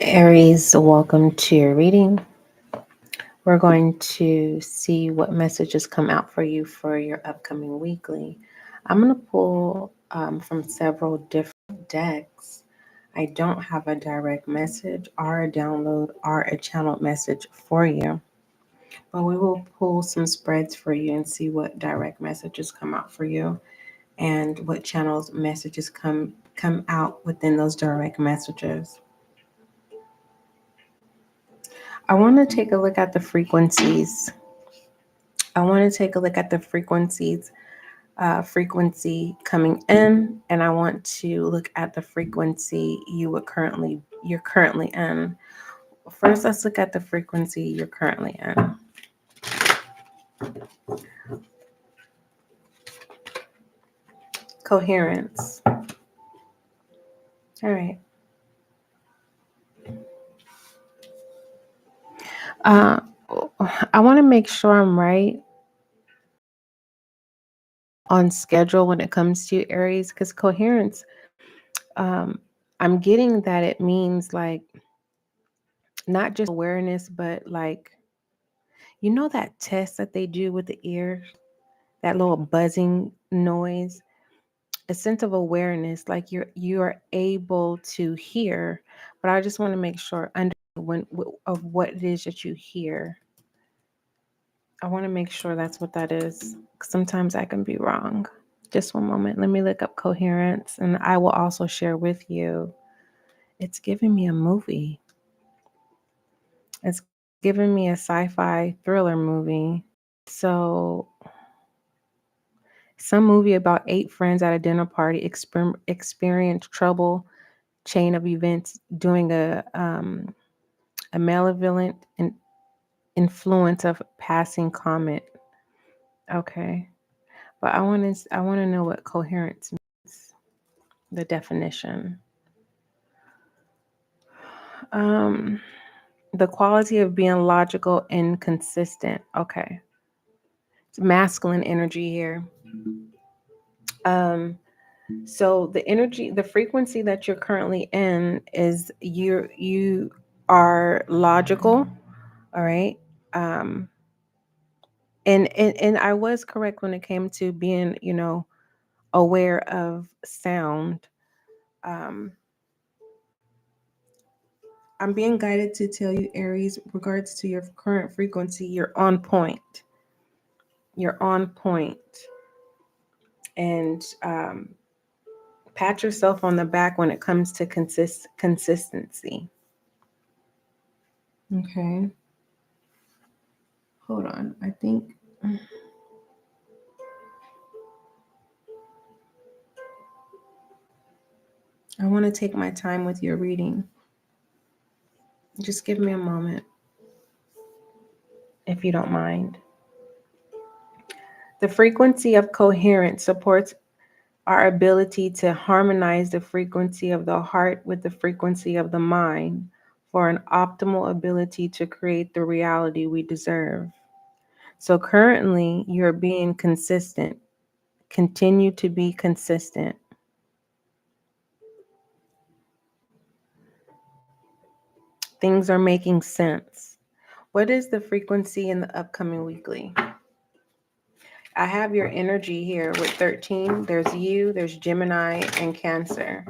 Aries, welcome to your reading. We're going to see what messages come out for you for your upcoming weekly. I'm going to pull from several different decks. I don't have a direct message or a download or a channeled message for you, but we will pull some spreads for you and see what direct messages come out for you and what channels messages come out within those direct messages. I want to take a look at the frequencies. Frequency coming in, and I want to look at the frequency you're currently in. First, let's look at the frequency you're currently in. Coherence. All right. I want to make sure I'm right on schedule when it comes to Aries, because coherence, I'm getting that it means like not just awareness, but like, you know, that test that they do with the ear, that little buzzing noise, a sense of awareness, like you're able to hear. But I just want to make sure of what it is that you hear. I want to make sure that's what that is. Sometimes I can be wrong. Just one moment. Let me look up coherence, and I will also share with you. It's giving me a movie. It's giving me a sci-fi thriller movie. So some movie about 8 friends at a dinner party experience trouble chain of events doing a malevolent influence of passing comet. Okay. But I want to know what coherence means, the definition. The quality of being logical and consistent. Okay. It's masculine energy here. So the frequency that you're currently in is you are logical, all right? And I was correct when it came to being, aware of sound. I'm being guided to tell you, Aries, regards to your current frequency, you're on point. You're on point. And pat yourself on the back when it comes to consistency. Okay. Hold on. I think. I want to take my time with your reading. Just give me a moment, if you don't mind. The frequency of coherence supports our ability to harmonize the frequency of the heart with the frequency of the mind for an optimal ability to create the reality we deserve. So currently, you're being consistent. Continue to be consistent. Things are making sense. What is the frequency in the upcoming weekly? I have your energy here with 13. There's you, there's Gemini, and Cancer.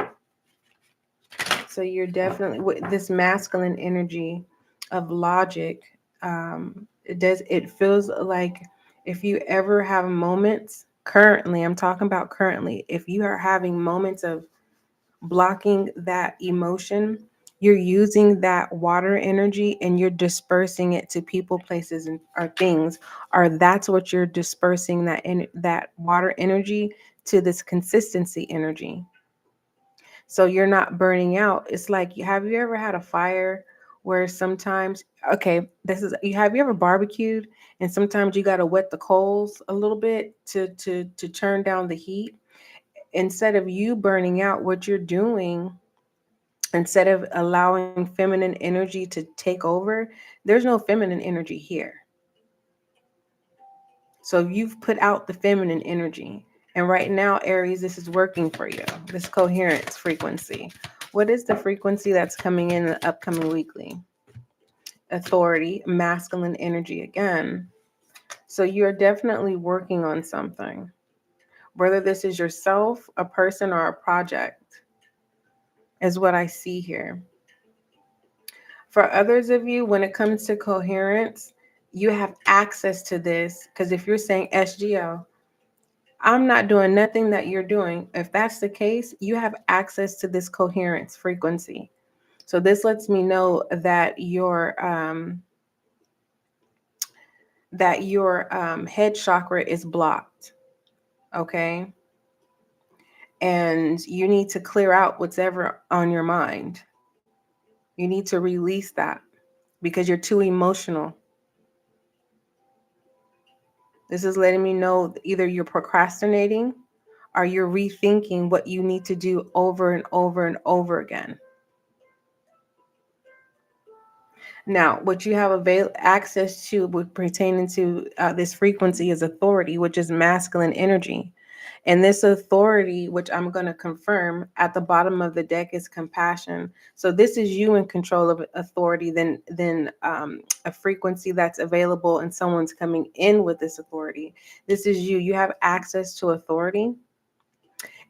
So you're definitely with this masculine energy of logic. It feels like if you ever have moments currently, I'm talking about currently, if you are having moments of blocking that emotion, you're using that water energy and you're dispersing it to people, places, or things, or that's what you're dispersing that water energy to, this consistency energy. So you're not burning out. It's like, have you ever had a fire where sometimes, have you ever barbecued and sometimes you got to wet the coals a little bit to turn down the heat? instead of you burning out, what you're doing, instead of allowing feminine energy to take over, there's no feminine energy here. So you've put out the feminine energy. And right now, Aries, this is working for you. This coherence frequency. What is the frequency that's coming in the upcoming weekly? Authority, masculine energy again. So you're definitely working on something. Whether this is yourself, a person, or a project, is what I see here. For others of you, when it comes to coherence, you have access to this, because if you're saying SGL, I'm not doing nothing that you're doing. If that's the case, you have access to this coherence frequency. So this lets me know that your head chakra is blocked. Okay. And you need to clear out what's ever on your mind. You need to release that because you're too emotional. This is letting me know either you're procrastinating or you're rethinking what you need to do over and over and over again. Now, what you have access to with pertaining to this frequency is authority, which is masculine energy. And this authority, which I'm going to confirm at the bottom of the deck, is compassion. So this is you in control of authority than a frequency that's available and someone's coming in with this authority. This is you. You have access to authority.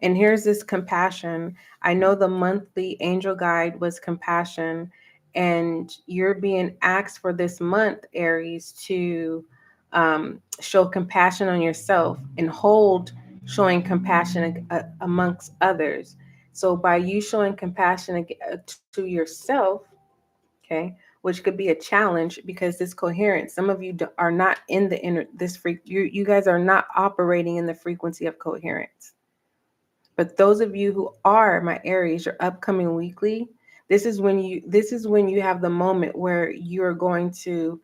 And here's this compassion. I know the monthly angel guide was compassion, and you're being asked for this month, Aries, to show compassion on yourself and hold showing compassion amongst others. So by you showing compassion to yourself, okay, which could be a challenge because this coherence, some of you are not in the inner this you guys are not operating in the frequency of coherence. But those of you who are my Aries, your upcoming weekly, this is when you have the moment where you're going to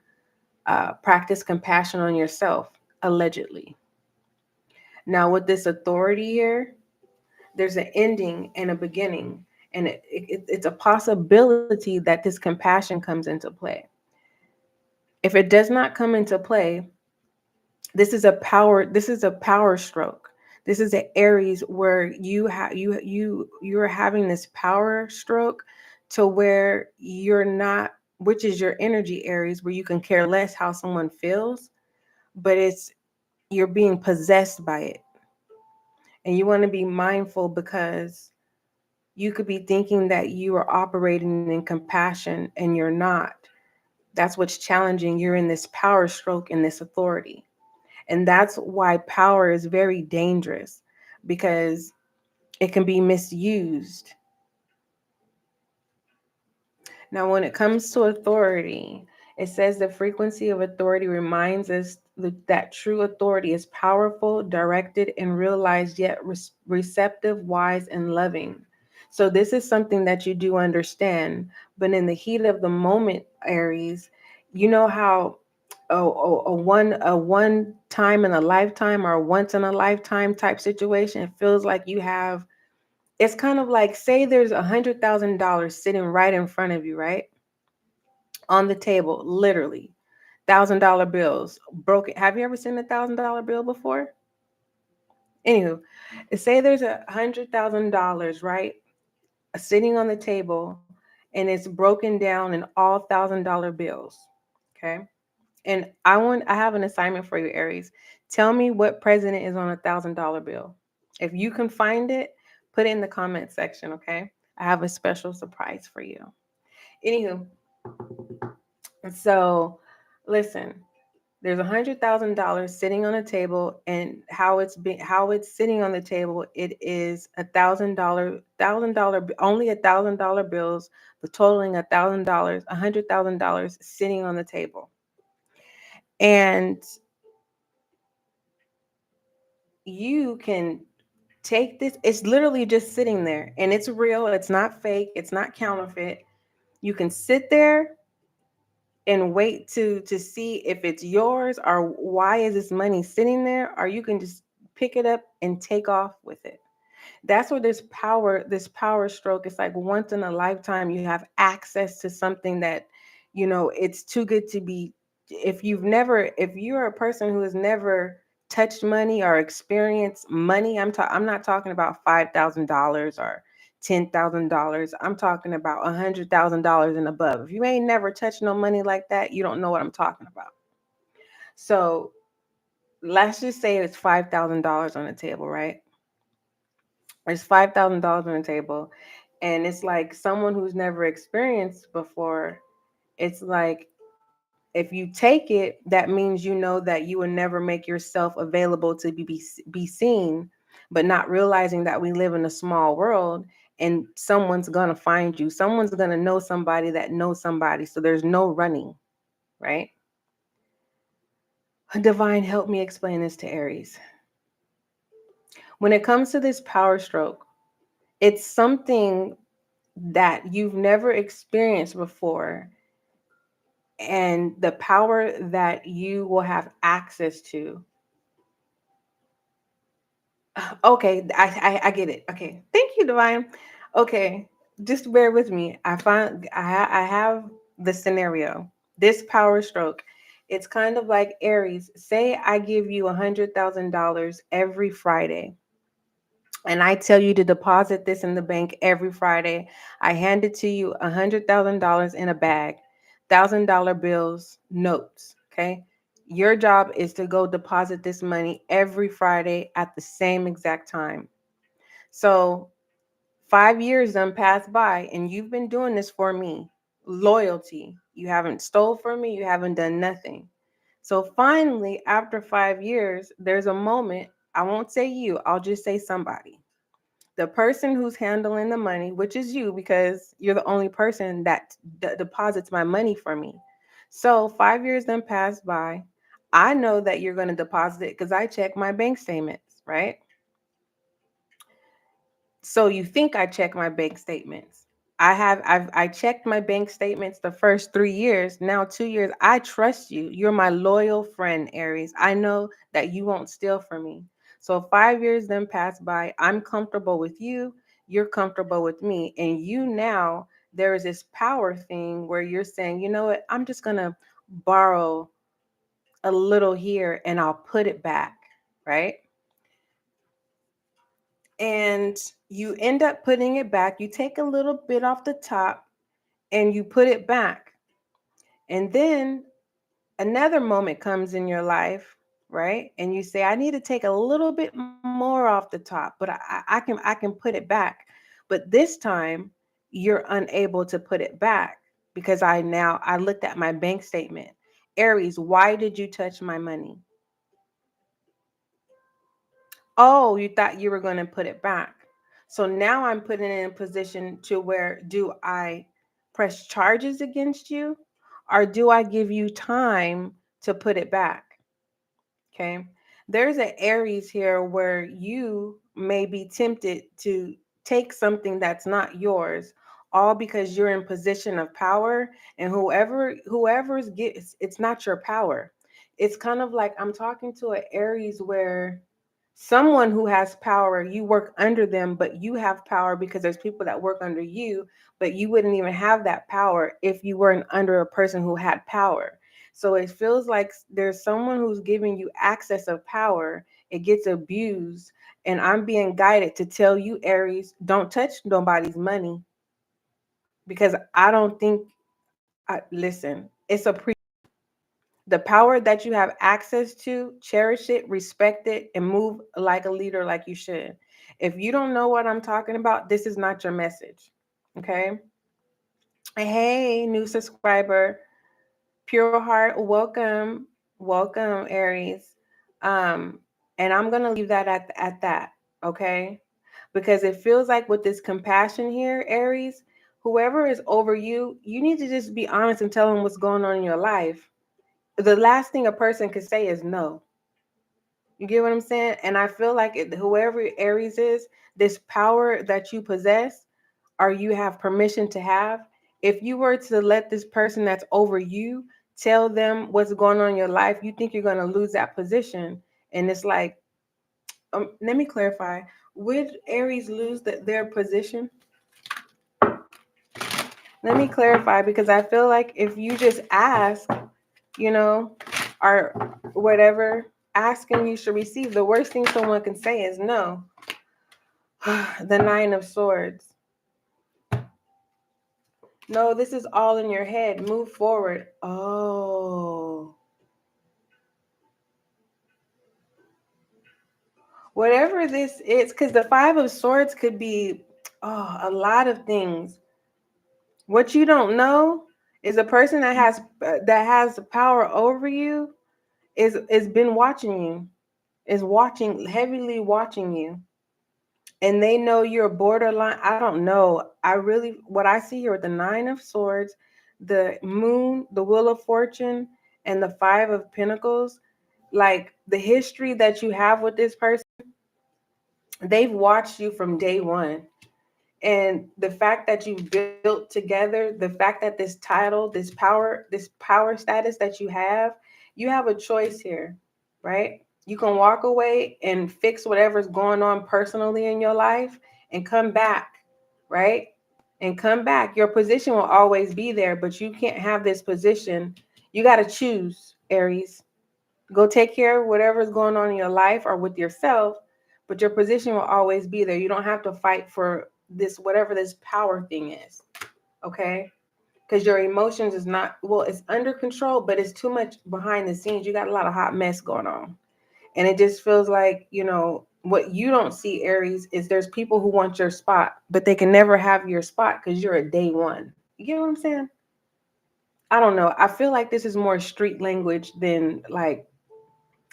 practice compassion on yourself, allegedly. Now, with this authority here, there's an ending and a beginning, and it's a possibility that this compassion comes into play. If it does not come into play, this is a power stroke. This is an Aries where you're having this power stroke to where you're not, which is your energy Aries, where you can care less how someone feels, but you're being possessed by it. And you want to be mindful because you could be thinking that you are operating in compassion and you're not. That's what's challenging. You're in this power stroke and this authority. And that's why power is very dangerous, because it can be misused. Now, when it comes to authority, it says the frequency of authority reminds us that true authority is powerful, directed, and realized, yet receptive, wise, and loving. So this is something that you do understand. But in the heat of the moment, Aries, you know how a one time in a lifetime or a once in a lifetime type situation, it feels like you have. It's kind of like, say there's $100,000 sitting right in front of you, right? On the table, literally. $1,000 bills broken. Have you ever seen $1,000 bill before? Anywho, say there's $100,000, right, sitting on the table, and it's broken down in all $1,000 bills. Okay, and I have an assignment for you, Aries. Tell me what president is on $1,000 bill. If you can find it, put it in the comment section. Okay, I have a special surprise for you. Anywho, so listen. There's $100,000 sitting on a table, and how it's sitting on the table. It is $1,000, only $1,000 bills, the totaling $100,000 sitting on the table, and you can take this. It's literally just sitting there, and it's real. It's not fake. It's not counterfeit. You can sit there and wait to see if it's yours, or why is this money sitting there, or you can just pick it up and take off with it. That's where this power stroke, it's like once in a lifetime you have access to something that, it's too good to be. If you're a person who has never touched money or experienced money, I'm not talking about $5,000 or $10,000. I'm talking about $100,000 and above. If you ain't never touched no money like that, you don't know what I'm talking about. So let's just say it's $5,000 on the table, right? There's $5,000 on the table, and it's like someone who's never experienced before. It's like if you take it, that means you know that you will never make yourself available to be seen, but not realizing that we live in a small world and someone's gonna find you. Someone's gonna know somebody that knows somebody. So there's no running, right? Divine, help me explain this to Aries. When it comes to this power stroke, it's something that you've never experienced before, and the power that you will have access to. Okay, I get it. Okay, thank you, Divine. Okay, just bear with me. I have the scenario. This power stroke, it's kind of like Aries. Say I give you $100,000 every Friday, and I tell you to deposit this in the bank every Friday. I hand it to you $100,000 in a bag, $1,000 bills, notes. Okay. Your job is to go deposit this money every Friday at the same exact time. So 5 years done passed by, and you've been doing this for me. Loyalty. You haven't stole from me. You haven't done nothing. So finally, after 5 years, there's a moment. I won't say you. I'll just say somebody. The person who's handling the money, which is you, because you're the only person that deposits my money for me. So 5 years then pass by. I know that you're going to deposit it because I check my bank statements, right? So you think I check my bank statements. I checked my bank statements the first 3 years. Now 2 years. I trust you. You're my loyal friend, Aries. I know that you won't steal from me. So 5 years then pass by. I'm comfortable with you. You're comfortable with me. And you now, there is this power thing where you're saying, you know what, I'm just gonna borrow a little here and I'll put it back, right? And you end up putting it back. You take a little bit off the top and you put it back. And then another moment comes in your life, right? And you say, I need to take a little bit more off the top, but I can put it back. But this time you're unable to put it back because I looked at my bank statement. Aries, why did you touch my money? Oh, you thought you were going to put it back. So now I'm putting it in a position to where, do I press charges against you or do I give you time to put it back? Okay. There's an Aries here where you may be tempted to take something that's not yours, all because you're in position of power, and whoever's gets, it's not your power. It's kind of like I'm talking to an Aries where someone who has power, you work under them, but you have power because there's people that work under you, but you wouldn't even have that power if you weren't under a person who had power. So it feels like there's someone who's giving you access of power. It gets abused. And I'm being guided to tell you, Aries, don't touch nobody's money because I don't think, listen, it's a the power that you have access to, cherish it, respect it, and move like a leader like you should. If you don't know what I'm talking about, this is not your message. Okay. Hey, new subscriber. Pure Heart, welcome. Welcome, Aries. Um, and I'm gonna leave that at that, okay? Because it feels like with this compassion here, Aries, whoever is over you, you need to just be honest and tell them what's going on in your life. The last thing a person could say is no. You get what I'm saying? And I feel like whoever Aries is, this power that you possess or you have permission to have, if you were to let this person that's over you tell them what's going on in your life, you think you're going to lose that position. And it's like, let me clarify. would Aries lose their position? Let me clarify, because I feel like if you just ask, or whatever, ask and you should receive. The worst thing someone can say is no. The Nine of Swords. No, this is all in your head. Move forward. Oh. Whatever this is, because the Five of Swords could be a lot of things. What you don't know is a person that has power over you is been watching you, is heavily watching you. And they know you're borderline. I don't know. What I see here with the Nine of Swords, the Moon, the Wheel of Fortune, and the Five of Pentacles, like the history that you have with this person, they've watched you from day one. And the fact that you've built together, the fact that this title, this power status that you have a choice here, right? You can walk away and fix whatever's going on personally in your life and come back, right? And come back. Your position will always be there, but you can't have this position. You got to choose, Aries. Go take care of whatever's going on in your life or with yourself, but your position will always be there. You don't have to fight for this, whatever this power thing is, okay? Because your emotions is not, well, it's under control, but it's too much behind the scenes. You got a lot of hot mess going on. And it just feels like, what you don't see, Aries, is there's people who want your spot, but they can never have your spot because you're a day one. You get what I'm saying? I don't know. I feel like this is more street language than like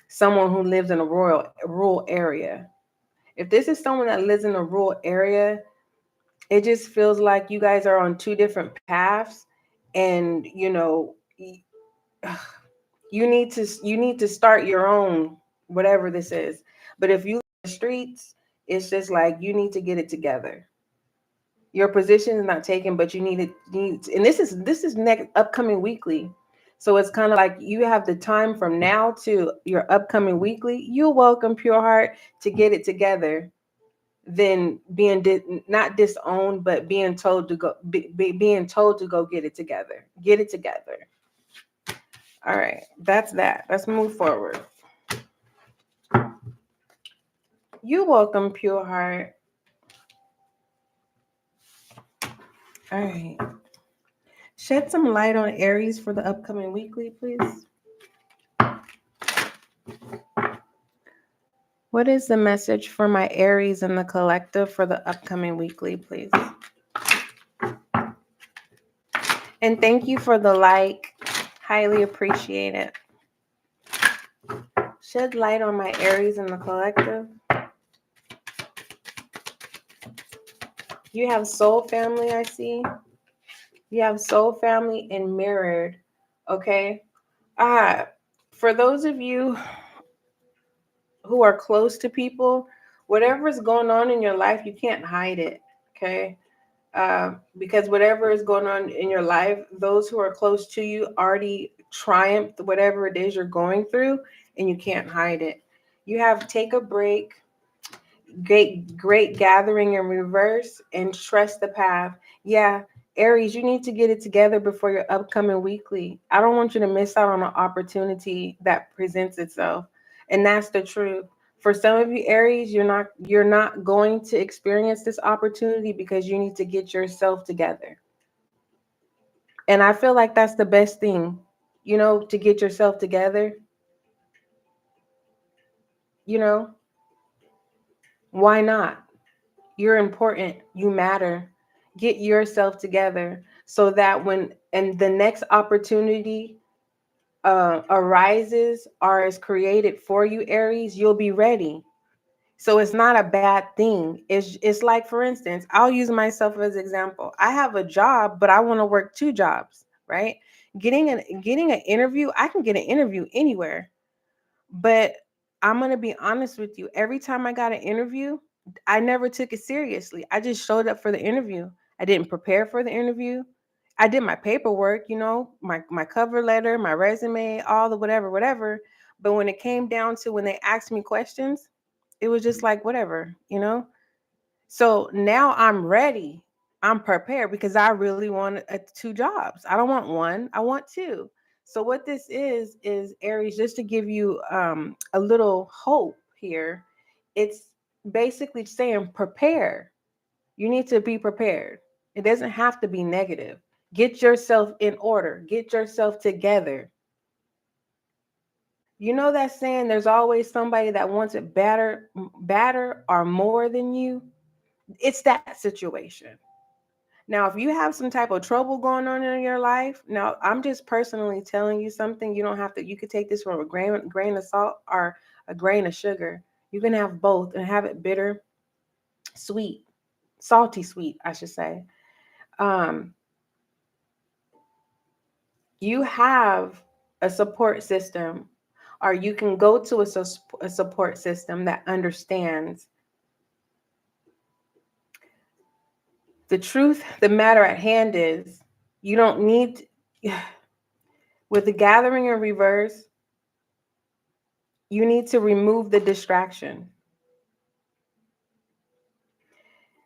someone who lives in a rural area. If this is someone that lives in a rural area, it just feels like you guys are on two different paths, and you need to start your own, whatever this is. But if you live in the streets, it's just like you need to get it together. Your position is not taken, but and this is next upcoming weekly. So it's kind of like you have the time from now to your upcoming weekly. You're welcome, pure heart, to get it together than being not disowned, but being told to go being told to go get it together. Get it together. All right, that's that. Let's move forward. You're welcome, pure heart. All right. Shed some light on Aries for the upcoming weekly, please. What is the message for my Aries in the collective for the upcoming weekly, please? And thank you for the like. Highly appreciate it. Shed light on my Aries in the collective. You have soul family, I see. You have soul family and mirrored. Okay. For those of you who are close to people, whatever is going on in your life, you can't hide it. Okay. Because whatever is going on in your life, those who are close to you already triumphed whatever it is you're going through, and you can't hide it. You have take a break, great gathering in reverse, and trust the path. Yeah, Aries, you need to get it together before your upcoming weekly. I don't want you to miss out on an opportunity that presents itself. And that's the truth. For some of you, Aries, you're not going to experience this opportunity because you need to get yourself together. And I feel like that's the best thing, to get yourself together. Why not? You're important. You matter. Get yourself together so that when the next opportunity arises or is created for you, Aries, you'll be ready. So it's not a bad thing. It's like, for instance, I'll use myself as an example. I have a job, but I want to work two jobs, right? Getting an interview, I can get an interview anywhere. But I'm going to be honest with you. Every time I got an interview, I never took it seriously. I just showed up for the interview. I didn't prepare for the interview. I did my paperwork, my cover letter, my resume, all the whatever. But when it came down to when they asked me questions, it was just like, whatever. So now I'm ready. I'm prepared because I really want 2 jobs. I don't want one. I want 2. So what this is Aries, just to give you a little hope here. It's basically saying prepare. You need to be prepared. It doesn't have to be negative. Get yourself in order. Get yourself together. You know that saying, there's always somebody that wants it better or more than you. It's that situation. Now, if you have some type of trouble going on in your life, now I'm just personally telling you something. You don't have to, you could take this from a grain of salt or a grain of sugar. You can have both and have it bitter, sweet, salty sweet, I should say. Um, you have a support system, or you can go to a support system that understands the truth. The matter at hand is you don't need, with the gathering in reverse, you need to remove the distraction.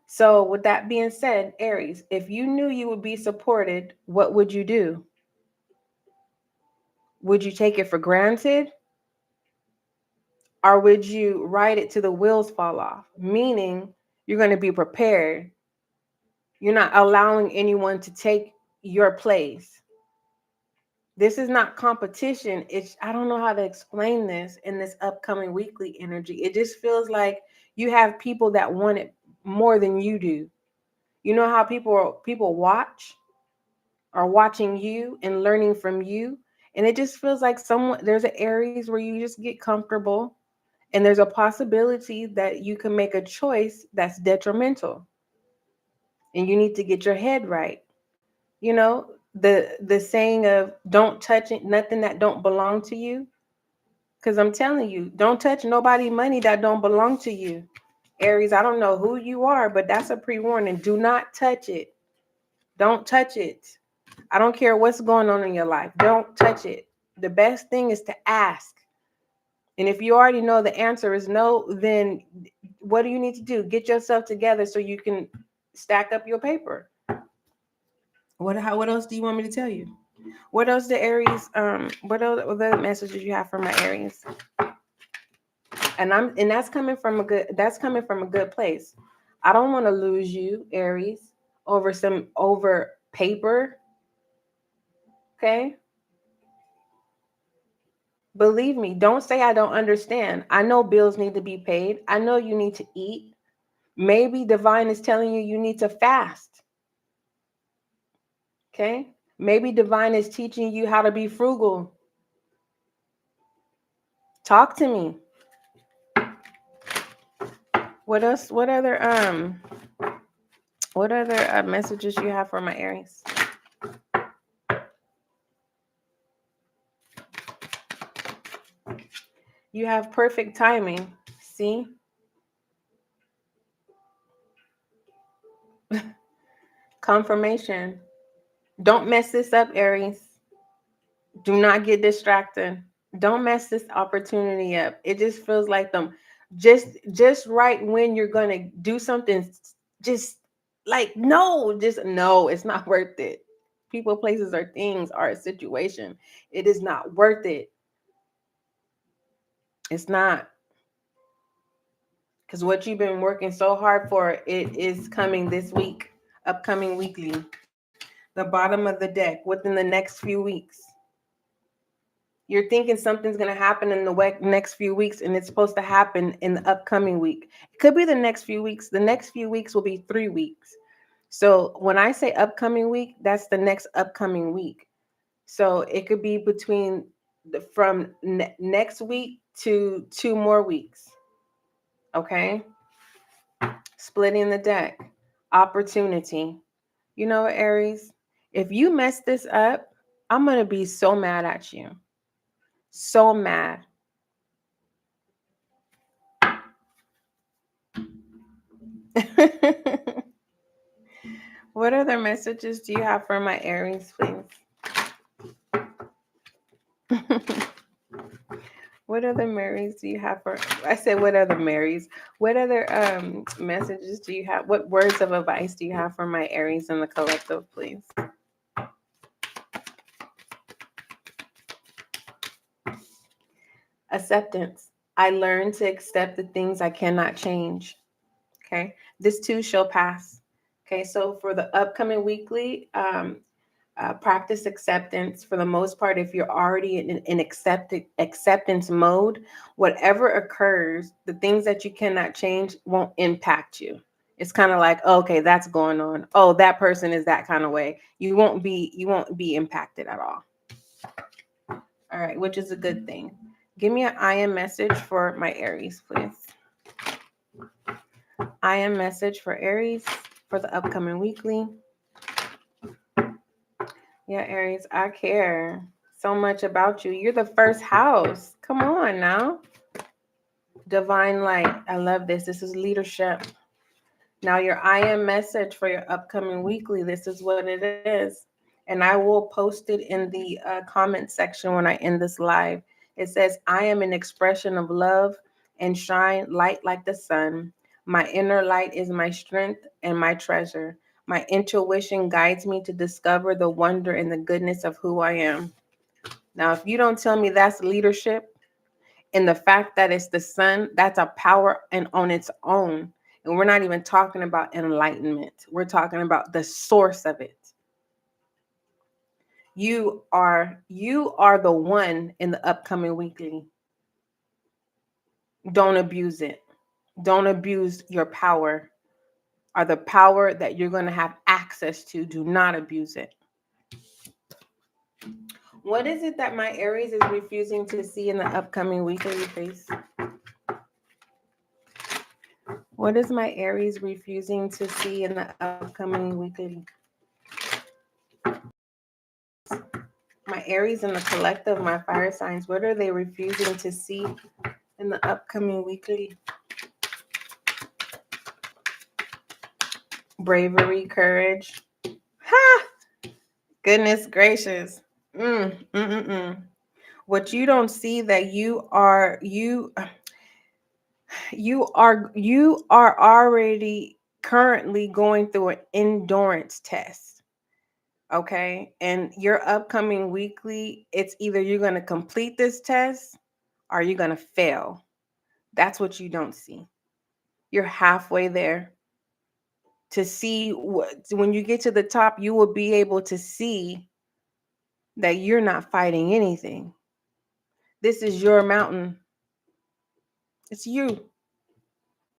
So with that being said, Aries, if you knew you would be supported, what would you do? Would you take it for granted? Or would you ride it till the wheels fall off? Meaning you're going to be prepared. You're not allowing anyone to take your place. This is not competition. I don't know how to explain this in this upcoming weekly energy. It just feels like you have people that want it more than you do. You know how people watch, are watching you and learning from you. And it just feels like there's an Aries where you just get comfortable, and there's a possibility that you can make a choice that's detrimental. And you need to get your head right. You know, the saying of don't touch it, nothing that don't belong to you. Because I'm telling you, don't touch nobody money that don't belong to you. Aries, I don't know who you are, but that's a pre-warning. Do not touch it. Don't touch it. I don't care what's going on in your life. Don't touch it. The best thing is to ask. And if you already know the answer is no, then what do you need to do? Get yourself together so you can stack up your paper. What else do you want me to tell you? What else the Aries, what other messages you have for my Aries? And that's coming from a good place. I don't want to lose you, Aries, over paper. Okay? Believe me, don't say I don't understand. I know bills need to be paid. I know you need to eat. Maybe divine is telling you need to fast. Okay? Maybe divine is teaching you how to be frugal. Talk to me. What else? What other messages you have for my Aries? You have perfect timing. See? Confirmation. Don't mess this up, Aries. Do not get distracted. Don't mess this opportunity up. It just feels like just right when you're gonna do something, just like no, it's not worth it. People, places, or things, or a situation. It is not worth it. It's not. Because what you've been working so hard for, it is coming this week, upcoming weekly. The bottom of the deck within the next few weeks. You're thinking something's going to happen in the next few weeks, and it's supposed to happen in the upcoming week. It could be the next few weeks. The next few weeks will be 3 weeks. So when I say upcoming week, that's the next upcoming week. So it could be from next week to 2 more weeks. Okay? Splitting the deck. Opportunity. You know, Aries, if you mess this up, I'm going to be so mad at you. So mad. What other messages do you have for my Aries, please? What What other Marys do you have for? I said, what other Marys? What other messages do you have? What words of advice do you have for my Aries in the collective, please? Acceptance. I learned to accept the things I cannot change. Okay. This too shall pass. Okay. So for the upcoming weekly, practice acceptance for the most part. If you're already in acceptance mode, whatever occurs, the things that you cannot change won't impact you. It's kind of like, okay, that's going on. Oh, that person is that kind of way. You won't be impacted at all. All right, which is a good thing. Give me an I am message for my Aries, please. I am message for Aries for the upcoming weekly. Yeah, Aries, I care so much about you. You're the first house. Come on now. Divine light. I love this. This is leadership. Now your I am message for your upcoming weekly. This is what it is. And I will post it in the comment section when I end this live. It says, I am an expression of love and shine light like the sun. My inner light is my strength and my treasure. My intuition guides me to discover the wonder and the goodness of who I am. Now, if you don't tell me that's leadership and the fact that it's the sun, that's a power and on its own. And we're not even talking about enlightenment. We're talking about the source of it. You are the one in the upcoming weekly. Don't abuse it. Don't abuse your power or the power that you're going to have access to. Do not abuse it. What is it that my Aries is refusing to see in the upcoming weekly, please? What is my Aries refusing to see in the upcoming weekly? My Aries in the collective, my fire signs, what are they refusing to see in the upcoming weekly? Bravery, courage. Ha! Goodness gracious. What you don't see that you are already currently going through an endurance test. Okay. And your upcoming weekly, it's either you're going to complete this test or you're going to fail. That's what you don't see. You're halfway there. To see when you get to the top, you will be able to see that you're not fighting anything. This is your mountain. It's you.